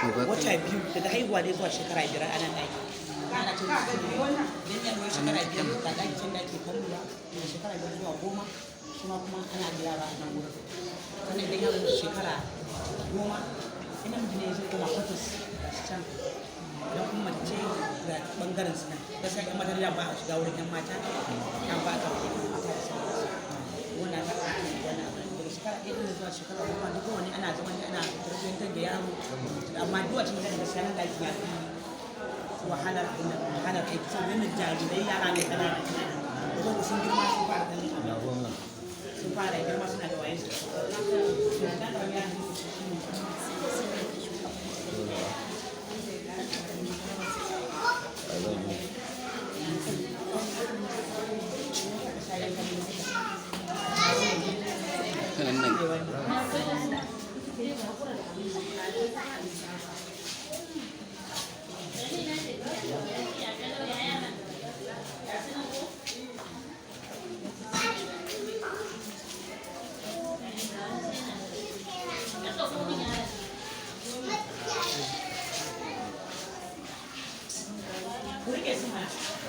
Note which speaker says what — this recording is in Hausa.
Speaker 1: wata biyu daga haihuwa dai zuwa shekara 5 a nan ɗaki ana ce musu ne idan ya ruwa shekara 5 da ɗaki can da ake kalluwa daga shekara 5 zuwa 10 shi ma kuma ana da yara a nan wurin sannan idan ya ruwa shekara 10 ina miji ne zai koma kwatas da shi can idan kuma mace da ɓangaren su nan gaskiya yan mata da ba a shiga wurin yan mata yan ba ta wurin yan mata da sauransu wannan ta ake wannan abin daga shekara 1 zuwa shekara 10 duk wani ana zaman ana tarbiyyantar da yaro amma duk wacce magana da sanar da ya fi wahalar aiki sau da jarirai yara mai kanana da kuma sun girma sun fara ganin sun fara girma suna da wayan su Por que esse macho?